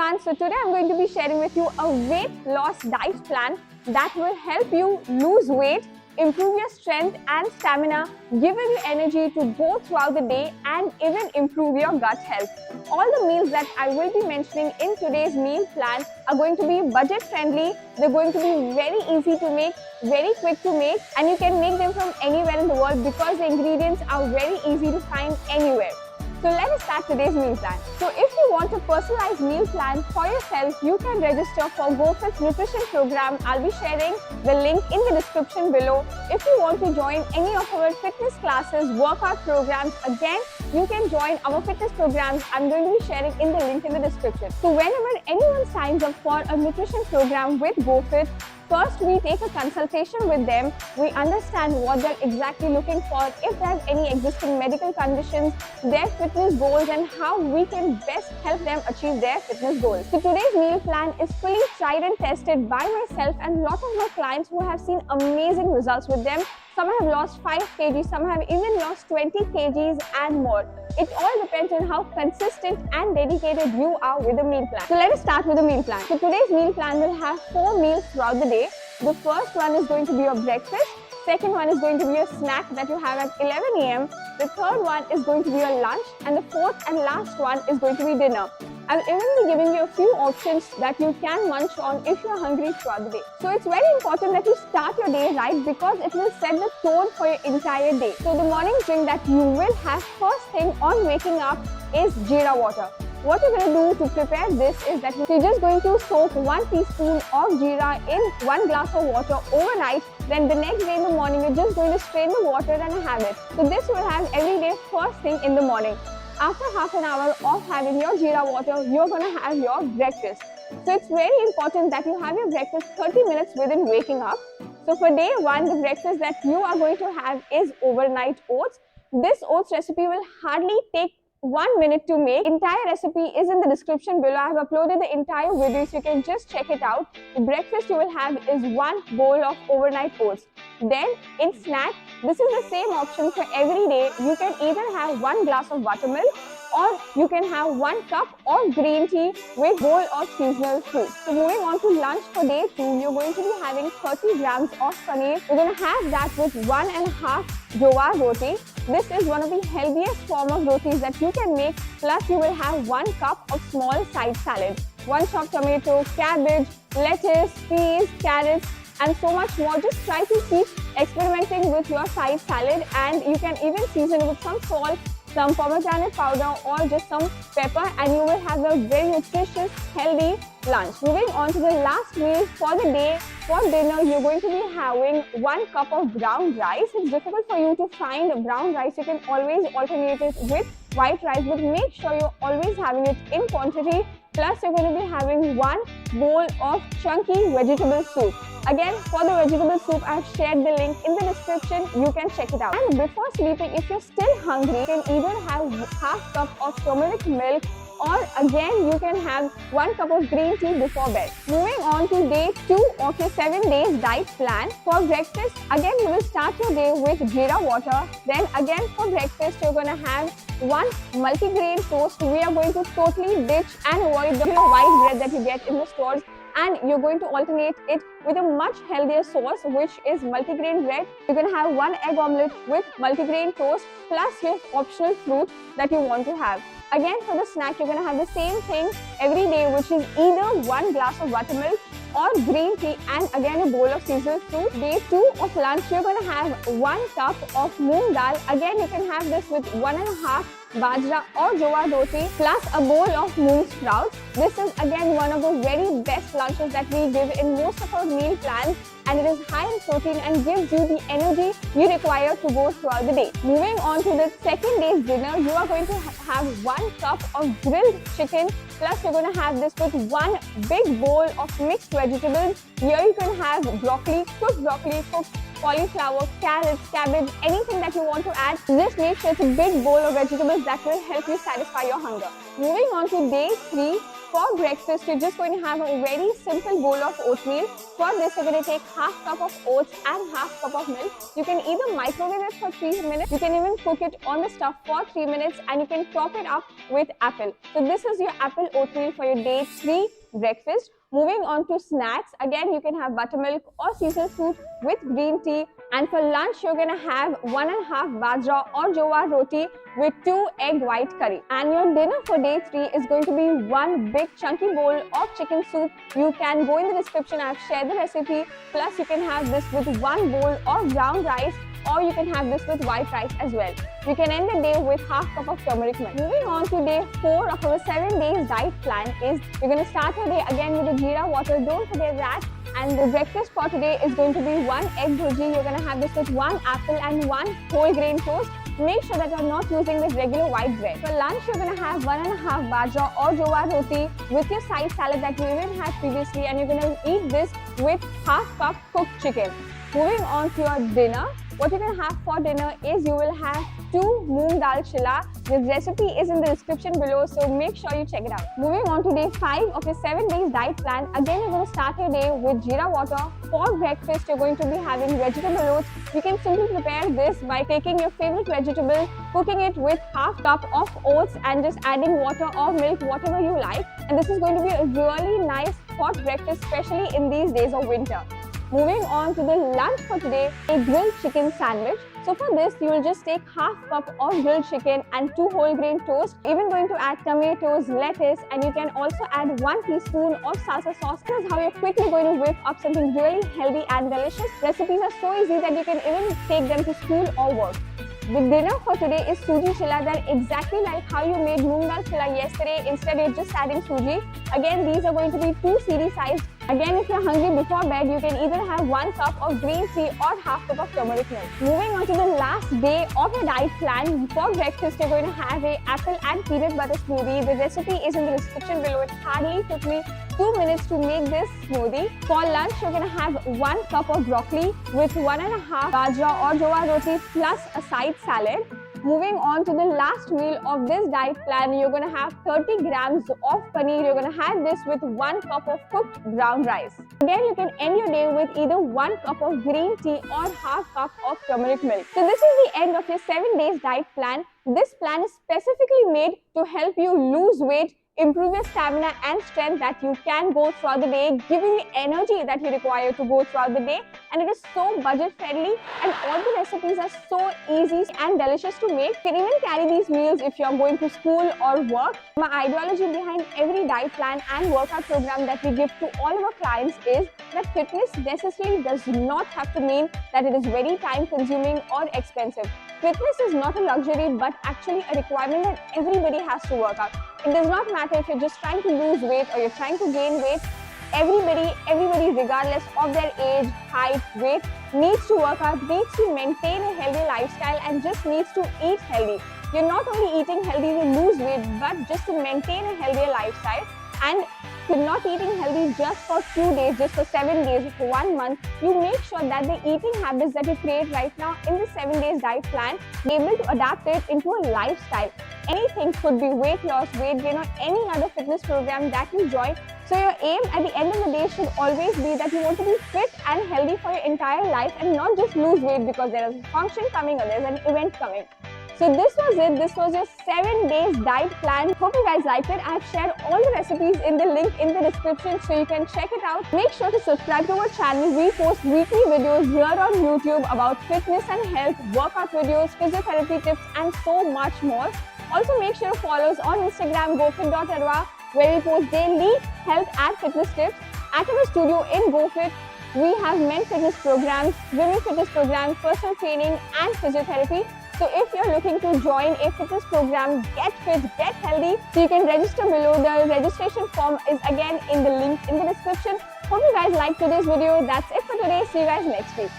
everyone. So today I'm going to be sharing with you a weight loss diet plan that will help you lose weight, improve your strength and stamina, give you energy to go throughout the day and even improve your gut health. All the meals that I will be mentioning in today's meal plan are going to be budget friendly. They're going to be very easy to make, very quick to make, and you can make them from anywhere in the world because the ingredients are very easy to find anywhere. So let us start today's meal plan. So if you want a personalized meal plan for yourself, you can register for GoFit's nutrition program. I'll be sharing the link in the description below. If you want to join any of our fitness classes, workout programs, again, you can join our fitness programs. I'm going to be sharing in the link in the description. So whenever anyone signs up for a nutrition program with GoFit, first, we take a consultation with them. We understand what they're exactly looking for, if they have any existing medical conditions, their fitness goals, and how we can best help them achieve their fitness goals. So today's meal plan is fully tried and tested by myself and a lot of my clients who have seen amazing results with them. Some have lost 5 kg, some have even lost 20 kgs and more. It all depends on how consistent and dedicated you are with the meal plan. So let us start with the meal plan. So today's meal plan will have 4 meals throughout the day. The first one is going to be your breakfast. Second one is going to be a snack that you have at 11 a.m. The third one is going to be your lunch. And the fourth and last one is going to be dinner. I'll even be giving you a few options that you can munch on if you're hungry throughout the day. So it's very important that you start your day right because it will set the tone for your entire day. So the morning drink that you will have first thing on waking up is jeera water. What you're going to do to prepare this is that you're just going to soak 1 teaspoon of jeera in 1 glass of water overnight. Then the next day in the morning, you're just going to strain the water and have it. So this will have every day first thing in the morning. After half an hour of having your jeera water, you're going to have your breakfast. So it's very important that you have your breakfast 30 minutes within waking up. So for day 1, the breakfast that you are going to have is overnight oats. This oats recipe will hardly take 1 minute to make. Entire recipe is in the description below. I have uploaded the entire video so you can just check it out. The breakfast you will have is 1 bowl of overnight oats. Then in snack, this is the same option for every day. You can either have 1 glass of buttermilk or you can have 1 cup of green tea with bowl of seasonal fruit. So moving on to lunch for day 2, you're going to be having 30 grams of paneer. You're going to have that with 1.5 jowar roti. This is one of the healthiest form of rotis that you can make. Plus you will have 1 cup of small side salad, 1 chopped tomato, cabbage, lettuce, peas, carrots, and so much more. Just try to keep experimenting with your side salad, and you can even season with some salt, some pomegranate powder or just some pepper, and you will have a very nutritious, healthy lunch. Moving on to the last meal for the day. For dinner, you're going to be having 1 cup of brown rice. It's difficult for you to find brown rice. You can always alternate it with white rice, but make sure you're always having it in quantity. Plus, you're going to be having 1 bowl of chunky vegetable soup. Again, for the vegetable soup, I've shared the link in the description. You can check it out. And before sleeping, if you're still hungry, you can either have half cup of turmeric milk, or again you can have 1 cup of green tea before bed. Moving on to day 2 of your 7 days diet plan. For breakfast, again you will start your day with jeera water. Then again for breakfast, you're going to have 1 multigrain toast. We are going to totally ditch and avoid the white bread that you get in the stores, and you're going to alternate it with a much healthier sauce, which is multigrain bread. You're going to have 1 egg omelette with multigrain toast plus your optional fruit that you want to have. Again, for the snack, you're going to have the same thing every day, which is either 1 glass of buttermilk or green tea, and again a bowl of seasonal fruit. Day 2 of lunch, you're going to have 1 cup of moong dal. Again, you can have this with 1.5 bajra or jowar roti plus a bowl of moong sprouts. This is again one of the very best lunches that we give in most of our meal plans, and it is high in protein and gives you the energy you require to go throughout the day. Moving on to the second day's dinner, you are going to have 1 cup of grilled chicken, plus you're going to have this with 1 big bowl of mixed vegetables. Here you can have broccoli, cooked cauliflower, carrots, cabbage, anything that you want to add. Just make sure it's a big bowl of vegetables that will help you satisfy your hunger. Moving on to day 3, For breakfast, you're just going to have a very simple bowl of oatmeal. For this, you're going to take half cup of oats and half cup of milk. You can either microwave it for 3 minutes, you can even cook it on the stove for 3 minutes, and you can top it up with apple. So this is your apple oatmeal for your day 3 breakfast. Moving on to snacks, again you can have buttermilk or sesame fruit with green tea. And for lunch, you're going to have 1.5 bajra or jowar roti with 2 egg white curry. And your dinner for day 3 is going to be one big chunky bowl of chicken soup. You can go in the description, I've shared the recipe. Plus you can have this with 1 bowl of brown rice, or you can have this with white rice as well. You can end the day with half cup of turmeric milk. Moving on to day 4 of our 7 days diet plan is you're going to start your day again with the jeera water. Don't forget that. And the breakfast for today is going to be 1 egg bhurji. You're going to have this with 1 apple and 1 whole grain toast. Make sure that you're not using the regular white bread. For lunch, you're going to have 1.5 bajra or jowar roti with your side salad that you even had previously, and you're going to eat this with half cup cooked chicken. Moving on to your dinner, what you're going to have for dinner is you will have 2 Moong Dal Chilla. This recipe is in the description below, so make sure you check it out. Moving on to day 5 of your 7 days diet plan. Again, you're going to start your day with jeera water. For breakfast, you're going to be having vegetable oats. You can simply prepare this by taking your favorite vegetable, cooking it with half cup of oats and just adding water or milk, whatever you like. And this is going to be a really nice hot breakfast, especially in these days of winter. Moving on to the lunch for today, a grilled chicken sandwich. So for this, you will just take half cup of grilled chicken and 2 whole grain toast. Even going to add tomatoes, lettuce, and you can also add 1 teaspoon of salsa sauce. This is how you're quickly going to whip up something really healthy and delicious. Recipes are so easy that you can even take them to school or work. The dinner for today is suji chilla, that exactly like how you made moong dal chilla yesterday. Instead, you're just adding suji. Again, these are going to be 2 CD sized. Again, if you're hungry before bed, you can either have 1 cup of green tea or half cup of turmeric milk. Moving on to the last day of your diet plan. For breakfast, you're going to have a apple and peanut butter smoothie. The recipe is in the description below. It hardly took me 2 minutes to make this smoothie. For lunch, you're going to have 1 cup of broccoli with 1.5 bajra or jowar roti plus a side salad. Moving on to the last meal of this diet plan, you're going to have 30 grams of paneer. You're going to have this with 1 cup of cooked brown rice. Again, you can end your day with either 1 cup of green tea or half cup of turmeric milk. So this is the end of your 7 days diet plan. This plan is specifically made to help you lose weight, improve your stamina and strength that you can go throughout the day, giving you energy that you require to go throughout the day. And it is so budget friendly, and all the recipes are so easy and delicious to make. You can even carry these meals if you are going to school or work. My ideology behind every diet plan and workout program that we give to all of our clients is that fitness necessarily does not have to mean that it is very time consuming or expensive. Fitness is not a luxury but actually a requirement that everybody has to work out. It does not matter if you're just trying to lose weight or you're trying to gain weight. Everybody regardless of their age, height, weight, needs to work out, needs to maintain a healthy lifestyle, and just needs to eat healthy. You're not only eating healthy to lose weight, but just to maintain a healthier lifestyle. And you're not eating healthy just for 2 days, just for 7 days, for 1 month. You make sure that the eating habits that you create right now in the 7 days diet plan, be able to adapt it into a lifestyle. Anything could be weight loss, weight gain, or any other fitness program that you join. So your aim at the end of the day should always be that you want to be fit and healthy for your entire life and not just lose weight because there is a function coming or there's an event coming. So this was it. This was your 7 days diet plan. Hope you guys liked it. I have shared all the recipes in the link in the description so you can check it out. Make sure to subscribe to our channel. We post weekly videos here on YouTube about fitness and health, workout videos, physiotherapy tips, and so much more. Also make sure to follow us on Instagram, GoFit.arwa, where we post daily health and fitness tips. At our studio in GoFit, we have men fitness programs, women fitness programs, personal training, and physiotherapy. So if you're looking to join a fitness program, get fit, get healthy, so you can register below. The registration form is again in the link in the description. Hope you guys liked today's video. That's it for today. See you guys next week.